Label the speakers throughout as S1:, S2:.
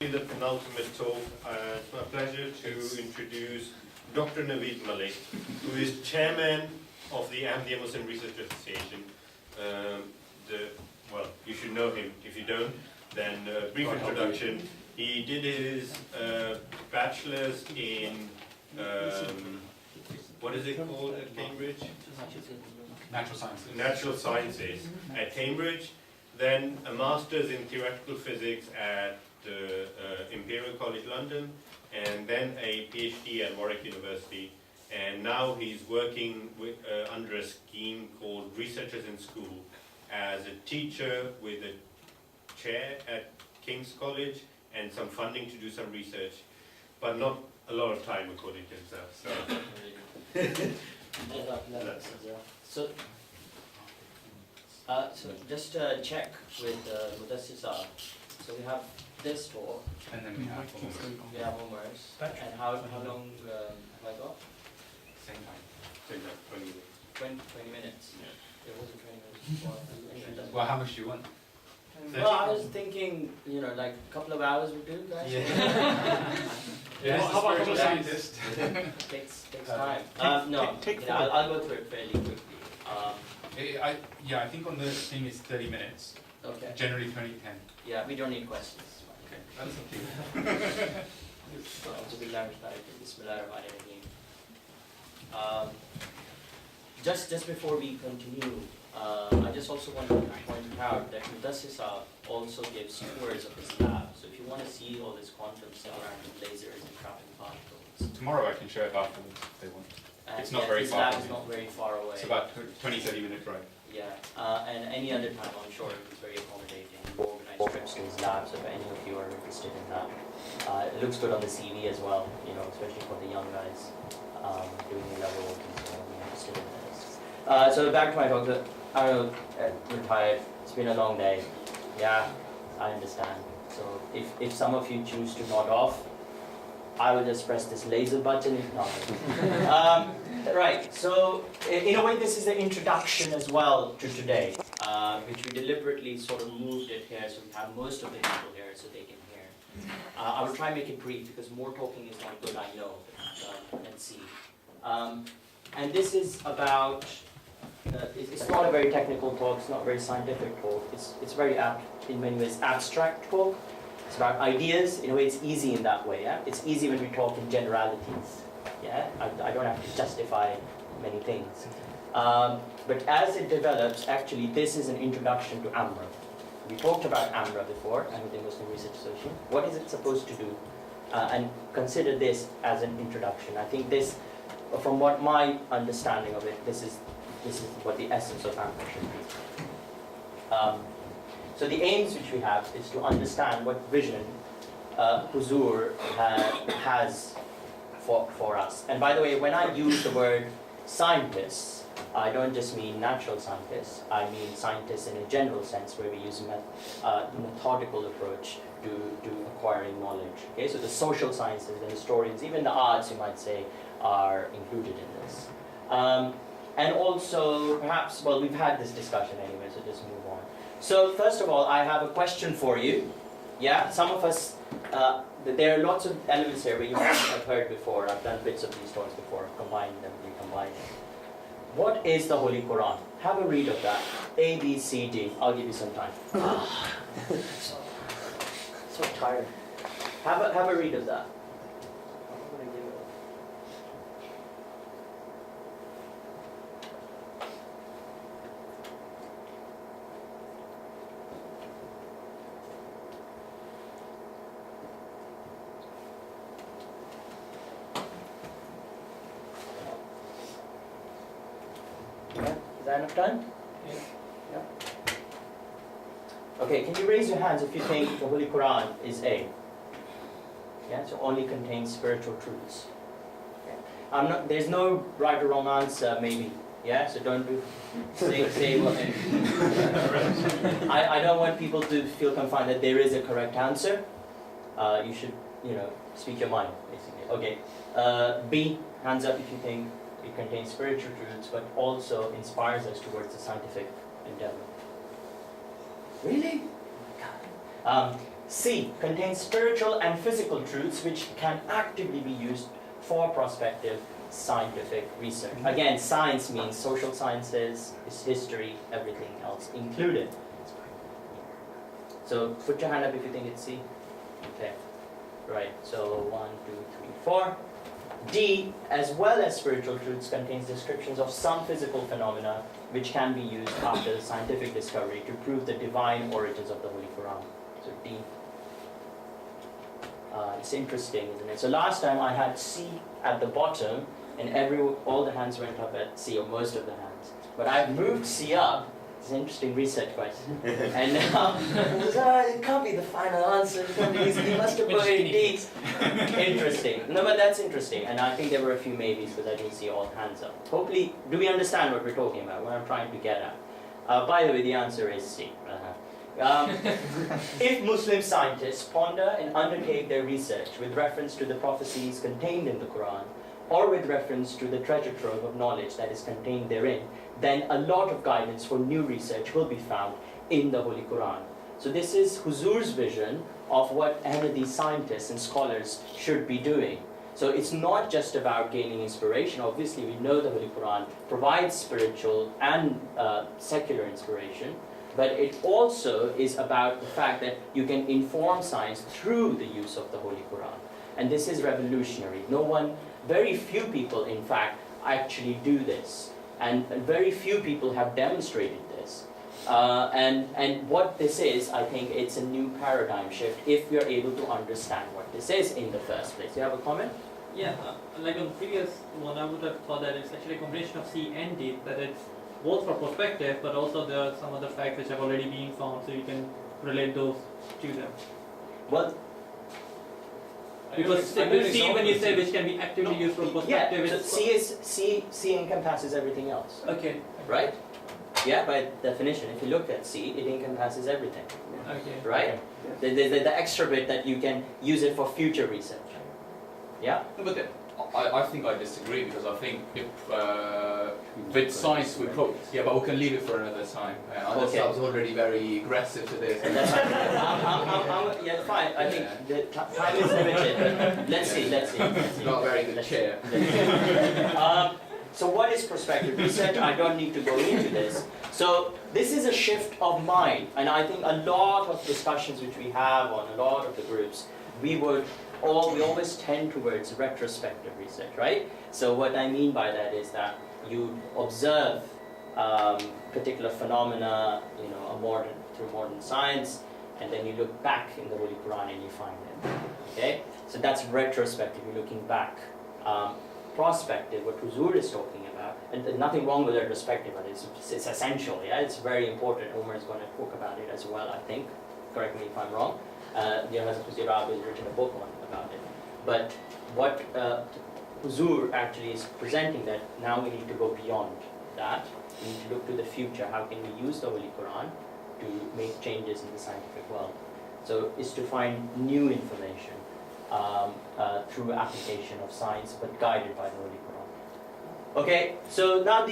S1: The penultimate talk. It's my pleasure to introduce Dr. Naveed Malik, who is chairman of the AMRA Muslim Research Association. Well, you should know him. If you don't, then brief introduction. He did his bachelor's in what is it called at Cambridge? Natural Sciences at Cambridge. Then a master's in theoretical physics at Imperial College London, and then a PhD at Warwick University, and now he's working with, under a scheme called Researchers in School as a teacher with a chair at King's College and some funding to do some research, but not a lot of time according to himself. So,
S2: So just check with Mudassisa. So we have this talk,
S3: and then we have
S2: homeworks. And how long have I got?
S3: Same time.
S2: 20 minutes.
S1: Yeah.
S2: It wasn't 20 minutes before.
S3: Well, how much do you want?
S2: Well, I was thinking, like a couple of hours would do, guys.
S3: Yeah.
S4: How about a scientist?
S2: takes time. I'll go through it fairly quickly.
S3: I think on the thing is 30 minutes.
S2: Okay.
S3: Generally 20-10.
S2: Yeah, we don't need questions.
S3: Okay, that's okay.
S2: Just before we continue, I just also want to point out that Mudassisa also gives tours of his lab. So if you want to see all this quantum surrounding lasers and trapping particles.
S3: Tomorrow I can show it afterwards if they want. It's not
S2: yeah,
S3: very
S2: his
S3: far.
S2: lab is not very far away.
S3: It's about 20-30 minute drive.
S2: Yeah, and any other time I'm sure he's very accommodating. Organized trips to his lab, so if any of you are interested in that. It looks good on the CV as well, especially for the young guys doing A-level work and so on, interested in this. So back to my talk. I don't know, retired. It's been a long day. Yeah, I understand. So if some of you choose to nod off, I will just press this laser button if not. Right, so in a way this is the introduction as well to today, which we deliberately sort of moved it here so we have most of the people here so they can hear. I will try and make it brief because more talking is not good, I know, but let's see. And this is about, it's not a very technical talk, it's not a very scientific talk, it's very in many ways abstract talk. It's about ideas. In a way, it's easy in that way. Yeah, it's easy when we talk in generalities. Yeah, I don't have to justify many things. But as it develops, actually, this is an introduction to AMRA. We talked about AMRA before, Ahmadiyya Muslim Research Association. What is it supposed to do? And consider this as an introduction. I think this, from what my understanding of it, this is what the essence of AMRA should be. So the aims which we have is to understand what vision Huzur has for us. And by the way, when I use the word scientists, I don't just mean natural scientists. I mean scientists in a general sense, where we use the methodical approach to acquiring knowledge. Okay, so the social sciences, the historians, even the arts, you might say, are included in this. And also, perhaps, well, we've had this discussion anyway, so just move on. So first of all, I have a question for you. Yeah, some of us, there are lots of elements here where you might have heard before. I've done bits of these talks before, combined them, recombined them. What is the Holy Quran? Have a read of that. A, B, C, D. I'll give you some time. So tired. Have a read of that. Is that enough time? Yeah. Okay, can you raise your hands if you think the Holy Quran is A? Yeah, so only contains spiritual truths. Okay. There's no right or wrong answer, maybe. Yeah, so don't say what. I don't want people to feel confined that there is a correct answer. You should, speak your mind, basically. Okay. B, hands up if you think it contains spiritual truths, but also inspires us towards the scientific endeavor. Really? C, contains spiritual and physical truths which can actively be used for prospective scientific research. Again, science means social sciences, history, everything else included. So put your hand up if you think it's C. Okay, right, so 1, 2, 3, 4. D, as well as spiritual truths, contains descriptions of some physical phenomena which can be used after scientific discovery to prove the divine origins of the Holy Quran. So D. It's interesting, isn't it? So last time I had C at the bottom, and all the hands went up at C, or most of the hands. But I've moved C up. It's an interesting research question. And now, it can't be the final answer. He must have put in D's. Interesting. No, but that's interesting. And I think there were a few maybes because I didn't see all hands up. Hopefully, do we understand what we're talking about, what I'm trying to get at? By the way, the answer is C. If Muslim scientists ponder and undertake their research with reference to the prophecies contained in the Quran, or with reference to the treasure trove of knowledge that is contained therein, then a lot of guidance for new research will be found in the Holy Quran. So this is Huzur's vision of what Ahmadi scientists and scholars should be doing. So it's not just about gaining inspiration. Obviously, we know the Holy Quran provides spiritual and secular inspiration, but it also is about the fact that you can inform science through the use of the Holy Quran. And this is revolutionary. Very few people, in fact, actually do this. And very few people have demonstrated this. And what this is, I think it's a new paradigm shift if we are able to understand what this is in the first place. You have a comment?
S4: Yeah, like on the previous one, I would have thought that it's actually a combination of C and D, that it's both for perspective, but also there are some other facts which have already been found, so you can relate those to them.
S2: Well,
S4: because C, when you say which can be actively used for perspective,
S2: yeah, so C encompasses everything else.
S4: Okay.
S2: Right? Yeah, by definition, if you look at C, it encompasses everything.
S4: Okay.
S2: Right? The extra bit that you can use it for future research. Yeah?
S3: No, but then, I think I disagree, because I think if with science we probably, yeah, but we can leave it for another time.
S2: Okay.
S3: That was already very aggressive today.
S2: And that's yeah, fine. I think the time is limited, but let's see.
S3: Not very good chair.
S2: So what is prospective research? I don't need to go into this. So this is a shift of mind, and I think a lot of discussions which we have on a lot of the groups, we always tend towards retrospective research, right? So what I mean by that is that you observe particular phenomena, through modern science, and then you look back in the Holy Quran and you find them. Okay, so that's retrospective. You're looking back. Prospective, what Huzur is talking about, and nothing wrong with retrospective, but it's essential. Yeah, it's very important. Umar is going to talk about it as well, I think. Correct me if I'm wrong. Hazrat Iraq has written a book about it. But what Huzur actually is presenting, that now we need to go beyond that. We need to look to the future. How can we use the Holy Quran to make changes in the scientific world? So it's to find new information through application of science, but guided by the Holy Quran. Okay, so now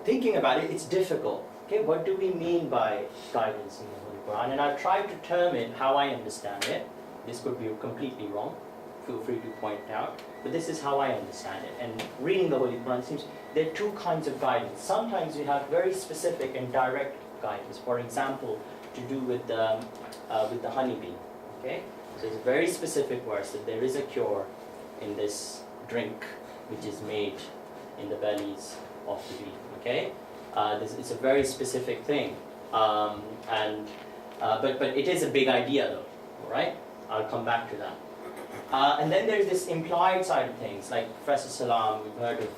S2: thinking about it, it's difficult. Okay, what do we mean by guidance in the Holy Quran? And I've tried to term it how I understand it. This could be completely wrong. Feel free to point out. But this is how I understand it. And reading the Holy Quran, it seems there are two kinds of guidance. Sometimes you have very specific and direct guidance. For example, to do with the honeybee. Okay, so it's a very specific verse that there is a cure in this drink which is made in the bellies of the bee. Okay. It's a very specific thing, but it is a big idea though, all right? I'll come back to that. And then there's this implied side of things, like Professor Salam. We've heard of,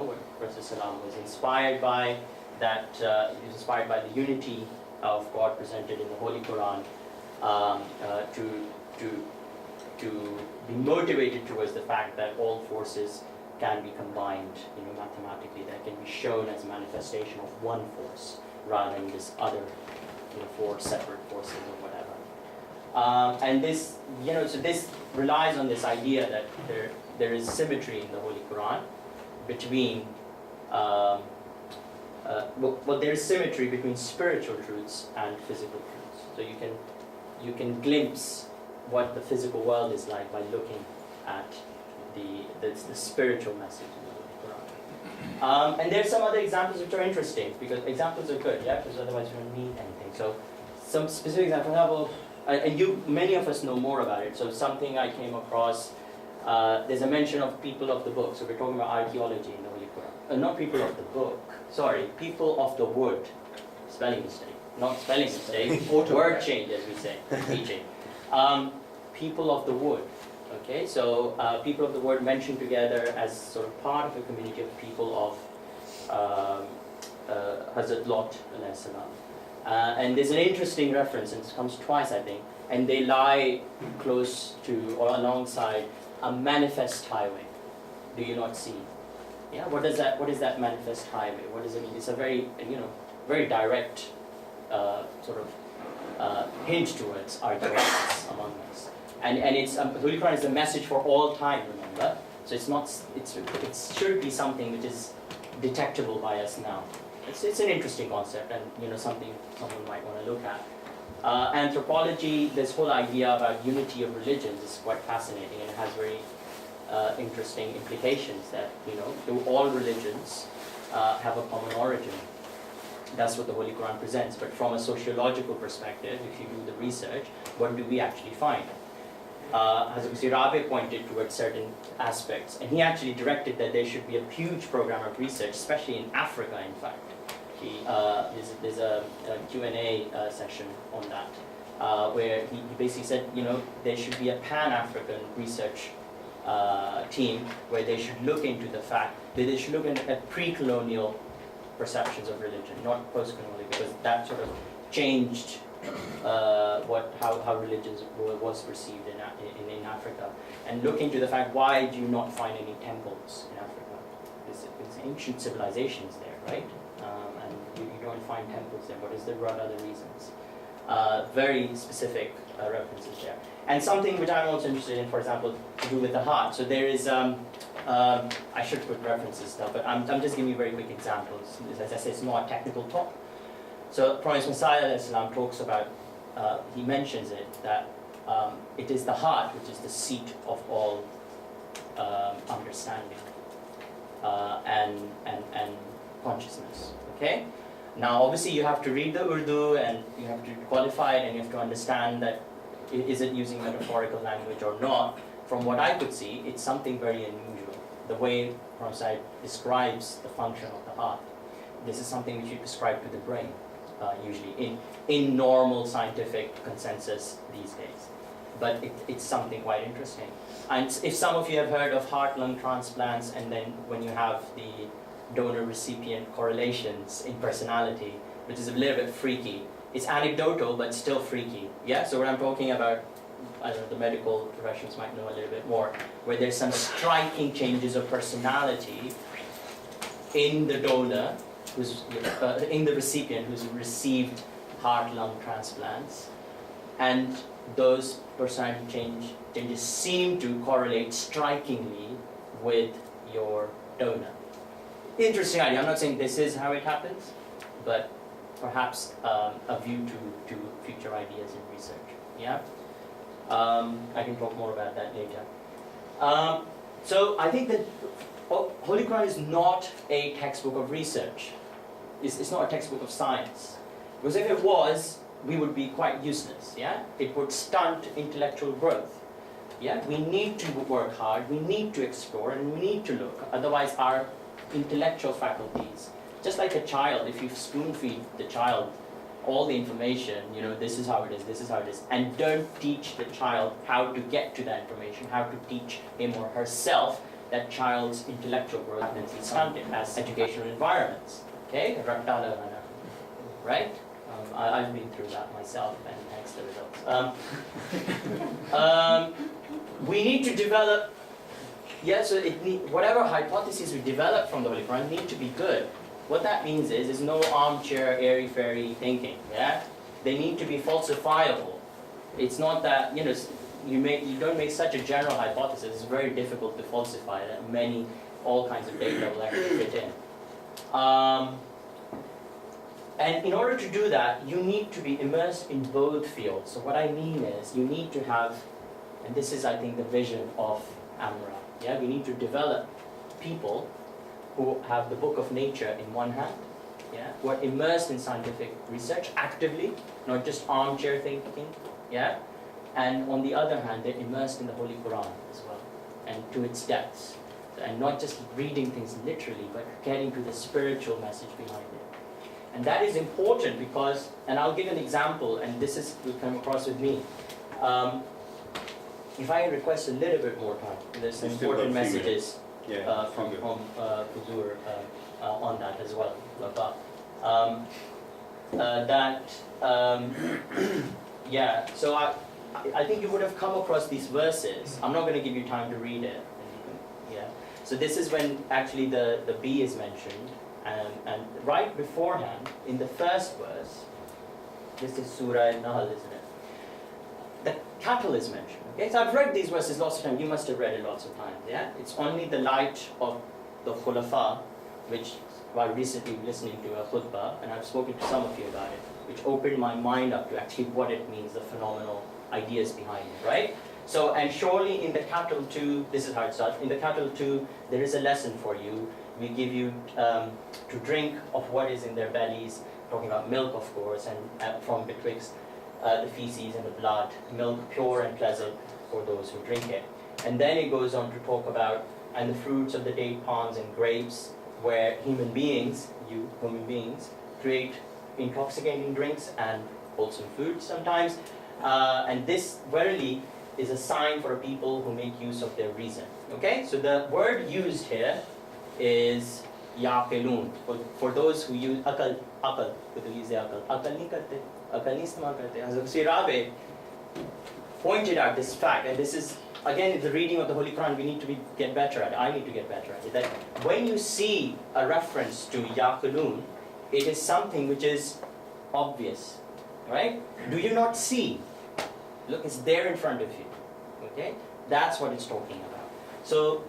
S2: what Professor Salam was inspired by. That he was inspired by the unity of God presented in the Holy Quran, to be motivated towards the fact that all forces can be combined, mathematically, that can be shown as a manifestation of one force rather than this other, four separate forces or whatever. And this, so this relies on this idea that there is symmetry in the Holy Quran between, there is symmetry between spiritual truths and physical truths. So you can you can glimpse what the physical world is like by looking at the spiritual message in the Quran. And there's some other examples which are interesting, because examples are good, yeah, because otherwise we don't need anything. So some specific examples, for example, and many of us know more about it. So something I came across, there's a mention of people of the book. So we're talking about archaeology in the Holy Quran. Not people of the book, sorry, people of the wood. Spelling mistake, not spelling mistake, word change as we say, teaching. People of the wood, okay? So people of the wood mentioned together as sort of part of a community of people of Hazrat Lot alayhi salam. And there's an interesting reference, and it comes twice I think, and they lie close to or alongside a manifest highway. Do you not see? Yeah, what is that manifest highway? What does it mean? It's a very, very direct sort of hint towards our directions among us. And it's the Holy Quran is a message for all time, remember? So it should be something which is detectable by us now. It's an interesting concept, and something someone might want to look at. Anthropology, this whole idea about unity of religions is quite fascinating, and it has very interesting implications that do all religions have a common origin. That's what the Holy Quran presents. But from a sociological perspective, if you do the research, what do we actually find? Hazrat Rabi pointed towards certain aspects, and he actually directed that there should be a huge program of research, especially in Africa, in fact. There's a Q&A session on that, where he basically said, there should be a pan-African research team where they should look into the fact that they should look at pre-colonial perceptions of religion, not post-colonial, because that sort of changed how religions was perceived in Africa, and look into the fact, why do you not find any temples in Africa? There's ancient civilizations there, right? And you don't find temples there. What other reasons? Very specific references there. And something which I'm also interested in, for example, to do with the heart. So there is, I should put references now, but I'm just giving you very quick examples. As I said, it's not a technical talk. So Prophet Messiah talks about, he mentions it, that it is the heart which is the seat of all understanding and consciousness. Okay? Now obviously you have to read the Urdu and you have to qualify it, and you have to understand that is it using metaphorical language or not. From what I could see, it's something very unusual. The way Prophet describes the function of the heart. This is something which you prescribe to the brain, usually in normal scientific consensus these days. But it's something quite interesting. And if some of you have heard of heart-lung transplants, and then when you have the donor-recipient correlations in personality, which is a little bit freaky. It's anecdotal, but still freaky. Yeah, so what I'm talking about, I don't know, the medical professionals might know a little bit more, where there's some striking changes of personality in the donor, in the recipient who's received heart-lung transplants, and those personality changes seem to correlate strikingly with your donor. Interesting idea. I'm not saying this is how it happens, but perhaps a view to future ideas in research. Yeah, I can talk more about that later. So I think that Holy Quran is not a textbook of research. It's not a textbook of science, because if it was, we would be quite useless. Yeah, it would stunt intellectual growth. Yeah, we need to work hard. We need to explore, and we need to look. Otherwise, our intellectual faculties, just like a child, if you spoon-feed the child all the information, this is how it is, this is how it is, and don't teach the child how to get to that information, how to teach him or herself, that child's intellectual growth happens stunted as educational environments. Okay, right? I've been through that myself, and hence the results. We need to develop. Yeah, so whatever hypotheses we develop from the Holy Quran need to be good. What that means is no armchair, airy-fairy thinking. Yeah, they need to be falsifiable. It's not that you don't make such a general hypothesis. It's very difficult to falsify that all kinds of data will actually fit in. And in order to do that, you need to be immersed in both fields. So what I mean is, you need to have, and this is, I think, the vision of AMRA. Yeah, we need to develop people who have the book of nature in one hand, yeah, who are immersed in scientific research actively, not just armchair thinking, yeah, and on the other hand, they're immersed in the Holy Quran as well, and to its depths, and not just reading things literally, but getting to the spiritual message behind it. And that is important because, and I'll give an example, and this is will come across with me. If I request a little bit more time, there's some
S1: You still got
S2: important
S1: a few
S2: messages from Huzur on that as well. Yeah, so I think you would have come across these verses. I'm not going to give you time to read it. Yeah. So this is when actually the bee is mentioned, and right beforehand, in the first verse, this is Surah Nahl, isn't it? The cattle is mentioned. Okay, so I've read these verses lots of times. You must have read it lots of times. Yeah, it's only the light of the khulafa, which while recently listening to a khutbah, and I've spoken to some of you about it, which opened my mind up to actually what it means, the phenomenal ideas behind it, right? So, and surely in the cattle too, this is how it starts. In the cattle too, there is a lesson for you. We give you to drink of what is in their bellies, talking about milk, of course, and from betwixt the feces and the blood, milk pure and pleasant for those who drink it. And then it goes on to talk about, and the fruits of the date palms and grapes, where human beings, create intoxicating drinks and wholesome food sometimes. And this verily is a sign for a people who make use of their reason. Okay, so the word used here is yaqilun. For those who use akal, akal nahi karte, akal nahi istemal karte. Hazrat Sirabe pointed out this fact, and this is again the reading of the Holy Quran. We need to get better at it. I need to get better at it. That when you see a reference to yaqilun, it is something which is obvious, right? Do you not see? Look, it's there in front of you. Okay, that's what it's talking about. So,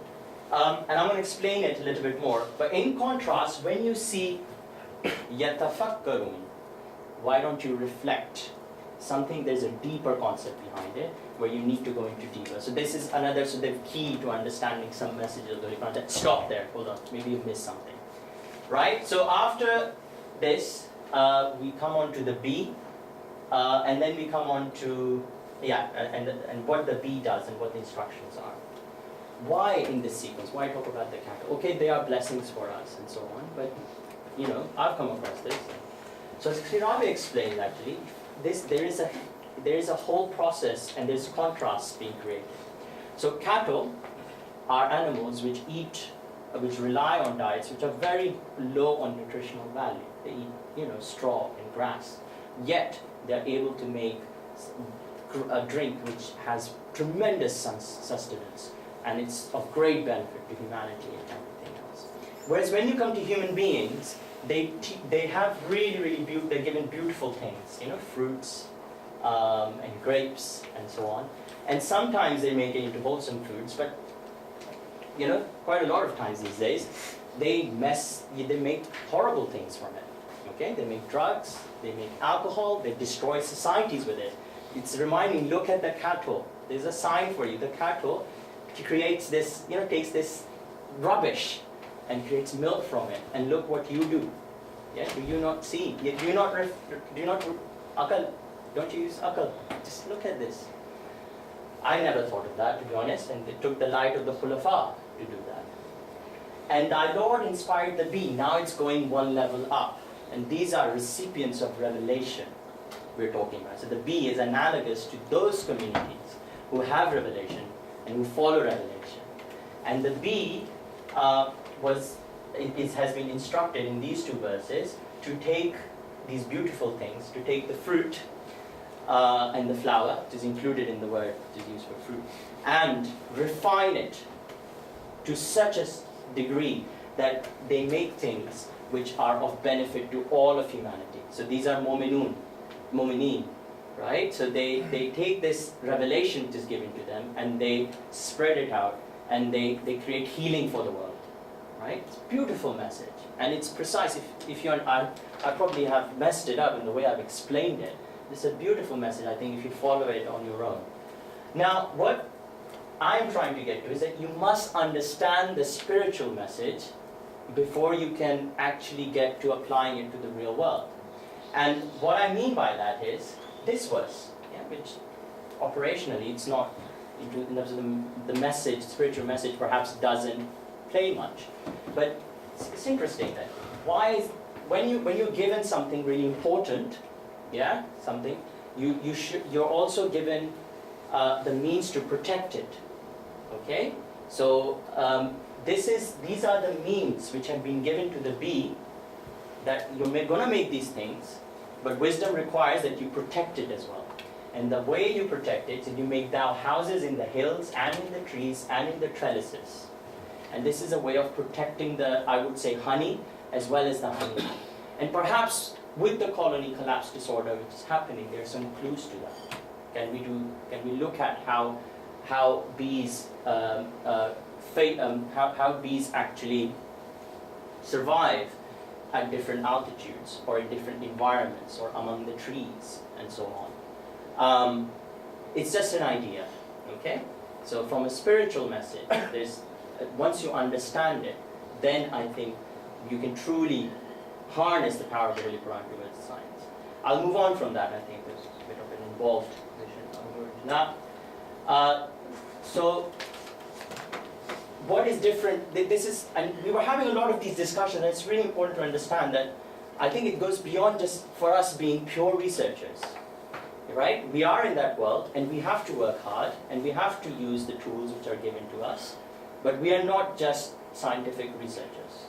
S2: and I'm going to explain it a little bit more. But in contrast, when you see yatafakkarun, why don't you reflect? Something, there's a deeper concept behind it where you need to go into deeper. So this is another sort of key to understanding some messages of the Holy Quran. Stop there, hold on, maybe you've missed something. Right, so after this, we come on to the B, and then we come on to, and what the B does and what the instructions are. Why in this sequence? Why talk about the cattle? Okay, they are blessings for us and so on, but you know, I've come across this. So Sri Ravi explained actually, there is a whole process and there's contrast being created. So cattle are animals which eat, which rely on diets which are very low on nutritional value. They eat, straw and grass. Yet they're able to make a drink which has tremendous sustenance, and it's of great benefit to humanity and everything else. Whereas when you come to human beings, they have really they're given beautiful things, fruits and grapes and so on. And sometimes they make it into wholesome foods, but quite a lot of times these days, they make horrible things from it. Okay, they make drugs, they make alcohol, they destroy societies with it. It's reminding, look at the cattle. There's a sign for you. The cattle creates this, takes this rubbish and creates milk from it. And look what you do. Yeah, do you not see? Do you not akal? Don't you use akal? Just look at this. I never thought of that, to be honest, and it took the light of the khulafa to do that. And our Lord inspired the bee. Now it's going one level up. And these are recipients of revelation we're talking about. So the bee is analogous to those communities who have revelation and who follow revelation. And the bee has been instructed in these two verses to take these beautiful things, to take the fruit and the flower, which is included in the word which is used for fruit, and refine it to such a degree that they make things which are of benefit to all of humanity. So these are mu'mineen, right? So they take this revelation which is given to them and they spread it out and they create healing for the world. right? It's a beautiful message, and it's precise. If you're, I probably have messed it up in the way I've explained it. It's a beautiful message, I think, if you follow it on your own. Now, what I'm trying to get to is that you must understand the spiritual message before you can actually get to applying it to the real world. And what I mean by that is this verse, yeah, which operationally it's not, in terms of the message, spiritual message perhaps doesn't play much. But it's interesting that why is, when you're given something really important, yeah, something, you're also given the means to protect it. Okay? So these are the means which have been given to the bee, that you're going to make these things, but wisdom requires that you protect it as well. And the way you protect it is you make thou houses in the hills and in the trees and in the trellises. And this is a way of protecting the, I would say, honey as well as the honey. And perhaps with the colony collapse disorder which is happening, there are some clues to that. Can we look at how bees how bees actually survive at different altitudes or in different environments or among the trees and so on. It's just an idea, okay? So from a spiritual message, once you understand it, then I think you can truly harness the power of the Holy Quran towards science. I'll move on from that. I think there's a bit of an involved vision. I'll go into that. So what is different? This is, and we were having a lot of these discussions, and it's really important to understand that I think it goes beyond just for us being pure researchers. Right? We are in that world, and we have to work hard, and we have to use the tools which are given to us. But we are not just scientific researchers.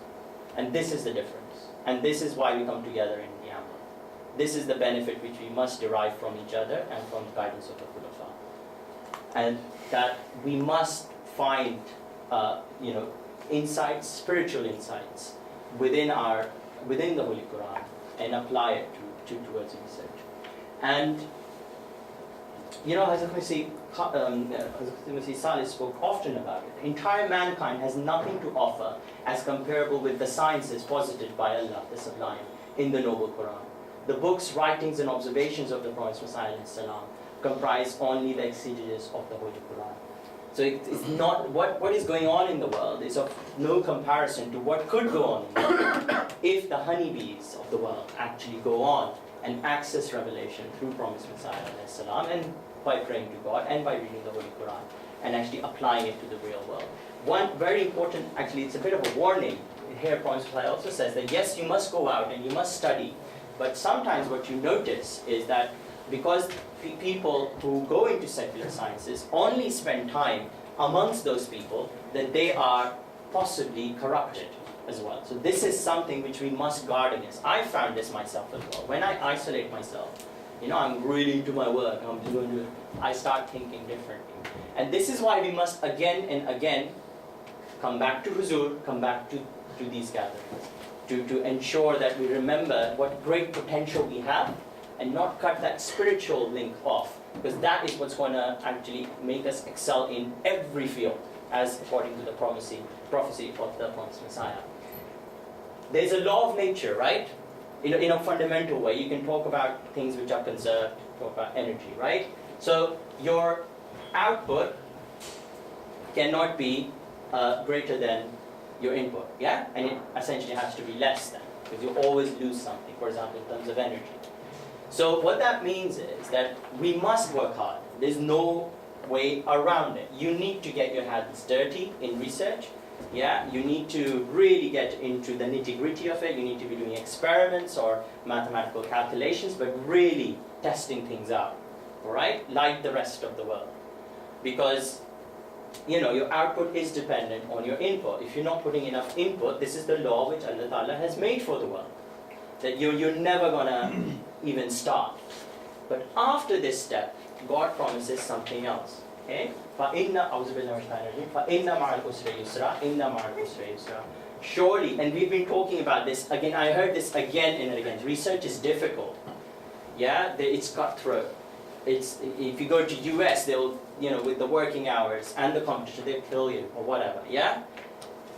S2: And this is the difference. And this is why we come together in the AMRA. This is the benefit which we must derive from each other and from the guidance of the Khulafa. And that we must find insights, spiritual insights within the Holy Quran and apply it towards research. And Hazrat Masih Salih spoke often about it. Entire mankind has nothing to offer as comparable with the sciences posited by Allah, the Sublime, in the Noble Quran. The books, writings, and observations of the Prophet Messiah comprise only the exegesis of the Holy Quran. So it's not what is going on in the world is of no comparison to what could go on in the world if the honeybees of the world actually go on and access revelation through Promised Messiah and by praying to God and by reading the Holy Quran and actually applying it to the real world. One very important, actually it's a bit of a warning, here Promised Messiah also says that yes, you must go out and you must study, but sometimes what you notice is that because people who go into secular sciences only spend time amongst those people, that they are possibly corrupted as well. So this is something which we must guard against. I found this myself as well. When I isolate myself, I'm really into my work, I start thinking differently. And this is why we must again and again come back to Huzur, come back to these gatherings, to ensure that we remember what great potential we have and not cut that spiritual link off, because that is what's going to actually make us excel in every field, as according to the prophecy of the Promised Messiah. There's a law of nature, right? In a fundamental way, you can talk about things which are conserved, talk about energy, right? So your output cannot be greater than your input, yeah? And it essentially has to be less than, because you always lose something, for example, in terms of energy. So what that means is that we must work hard. There's no way around it. You need to get your hands dirty in research. Yeah, you need to really get into the nitty-gritty of it. You need to be doing experiments or mathematical calculations, but really testing things out, all right? Like the rest of the world. Because, your output is dependent on your input. If you're not putting enough input, this is the law which Allah Ta'ala has made for the world. That you're never going to even start. But after this step, God promises something else. Okay? Surely, and we've been talking about this, again, I heard this again and again, research is difficult. Yeah, it's cutthroat. If you go to US, they'll, with the working hours and the competition, they'll kill you or whatever, yeah?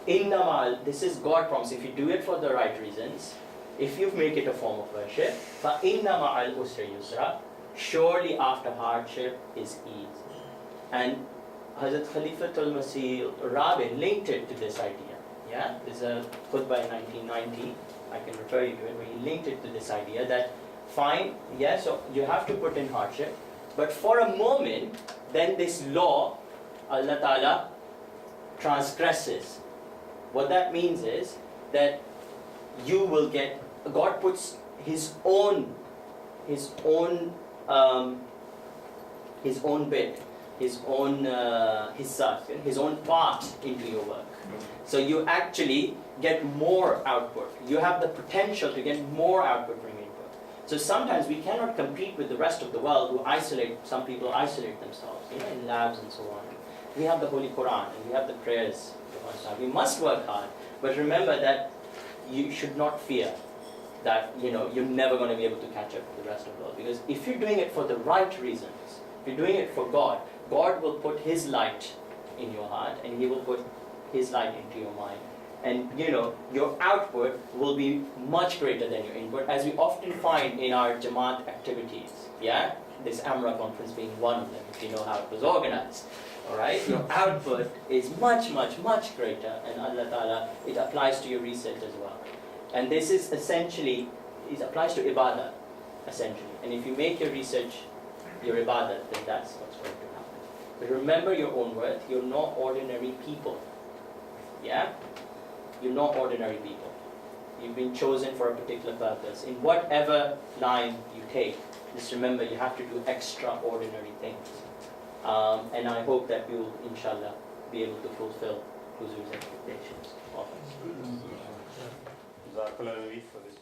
S2: innamal, this is God promise. If you do it for the right reasons, if you make it a form of worship, فَإِنَّ مَعَ الْأُسْرِ يُسْرًا, surely after hardship is ease. And Hazrat Khalifatul Masih Rabin linked it to this idea. Yeah, there's a khutbah in 1990, I can refer you to it, where he linked it to this idea that fine, yeah, so you have to put in hardship, but for a moment, then this law, Allah Ta'ala transgresses. What that means is that you will get, God puts His own bit, His own hissa, His own part into your work. So you actually get more output. You have the potential to get more output from input. So sometimes we cannot compete with the rest of the world who isolate, some people isolate themselves, in labs and so on. We have the Holy Quran and we have the prayers. We must work hard, but remember that you should not fear that you're never going to be able to catch up with the rest of the world. Because if you're doing it for the right reasons, if you're doing it for God, God will put His light in your heart and He will put His light into your mind. And your output will be much greater than your input, as we often find in our Jamaat activities. Yeah, this AMRA conference being one of them, if you know how it was organized. Alright, your output is much, much, much greater, and Allah Ta'ala, it applies to your research as well. And this is essentially, it applies to ibadah, essentially. And if you make your research your ibadah, then that's what's going to happen. But remember your own worth, you're not ordinary people. Yeah? You're not ordinary people. You've been chosen for a particular purpose. In whatever line you take, just remember you have to do extraordinary things. And I hope that we will, inshallah, be able to fulfill Huzur's expectations of us.
S1: Jazakallah Naveed for this